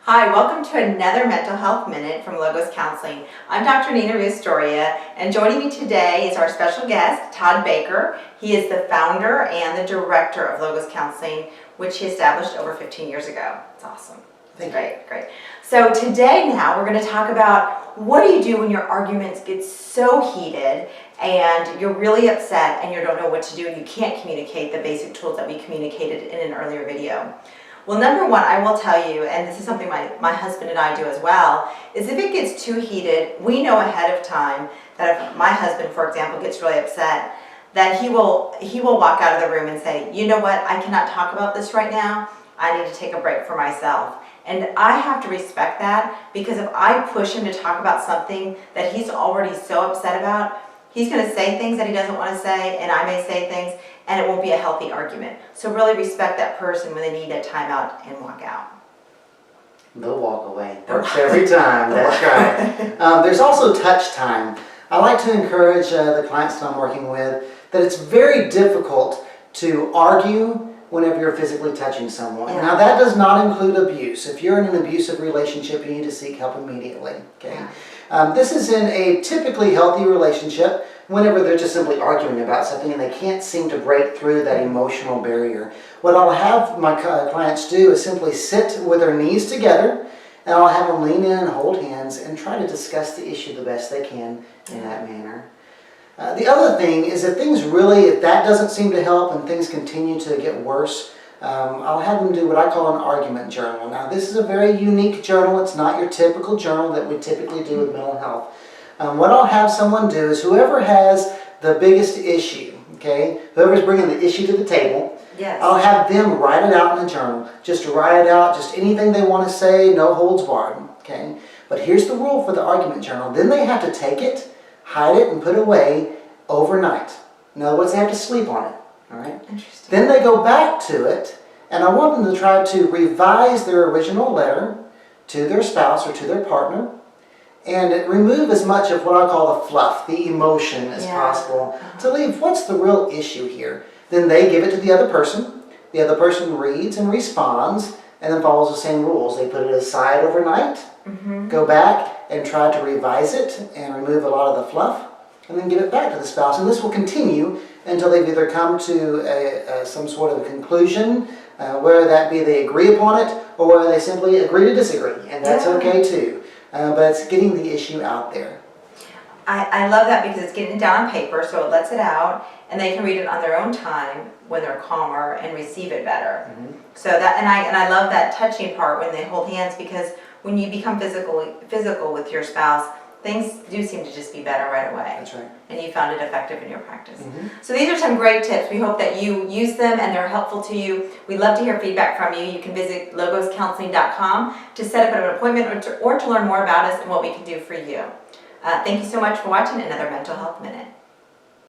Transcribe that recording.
Hi, welcome to another Mental Health Minute from Logos Counseling. I'm Dr. Nina Ruiz-Storia, and joining me today is our special guest, Todd Baker. He is the founder and the director of Logos Counseling, which he established over 15 years ago. It's awesome. Great. So today now we're going to talk about what do you do when your arguments get so heated and you're really upset and you don't know what to do and you can't communicate the basic tools that we communicated in an earlier video. Well, number one, I will tell you, and this is something my husband and I do as well, is if it gets too heated, we know ahead of time that if my husband, for example, gets really upset, that he will walk out of the room and say, you know what, I cannot talk about this right now. I need to take a break for myself. And I have to respect that, because if I push him to talk about something that he's already so upset about, he's going to say things that he doesn't want to say, and I may say things, and it won't be a healthy argument. So really respect that person when they need a timeout and walk out. They'll walk away. Works every time. That's right. There's also touch time. I like to encourage the clients that I'm working with that it's very difficult to argue whenever you're physically touching someone. Yeah. Now that does not include abuse. If you're in an abusive relationship, you need to seek help immediately. Okay. Yeah. This is in a typically healthy relationship whenever they're just simply arguing about something and they can't seem to break through that emotional barrier. What I'll have my clients do is simply sit with their knees together, and I'll have them lean in and hold hands and try to discuss the issue the best they can in that manner. The other thing is if that doesn't seem to help and things continue to get worse, I'll have them do what I call an argument journal. Now this is a very unique journal. It's not your typical journal that we typically do with mental health. What I'll have someone do is whoever has the biggest issue, okay, whoever's bringing the issue to the table, Yes. I'll have them write it out in the journal. Just write it out, just anything they want to say, no holds barred, okay. But here's the rule for the argument journal. Then they have to take it, hide it, and put it away overnight. In other words, they have to sleep on it, all right. Interesting. Then they go back to it, and I want them to try to revise their original letter to their spouse or to their partner, and remove as much of what I call the fluff, the emotion as possible, to leave what's the real issue here. Then they give it to the other person reads and responds, and then follows the same rules. They put it aside overnight, go back and try to revise it and remove a lot of the fluff, and then give it back to the spouse. And this will continue until they've either come to some sort of a conclusion, whether that be they agree upon it, or whether they simply agree to disagree, and that's okay too. But it's getting the issue out there. I love that because it's getting it down on paper, so it lets it out, and they can read it on their own time when they're calmer and receive it better. So that, and I love that touching part when they hold hands, because when you become physical with your spouse, things do seem to just be better right away. That's right. And you found it effective in your practice. So these are some great tips. We hope that you use them and they're helpful to you. We'd love to hear feedback from you. You can visit logoscounseling.com to set up an appointment or to learn more about us and what we can do for you. Thank you so much for watching another Mental Health Minute.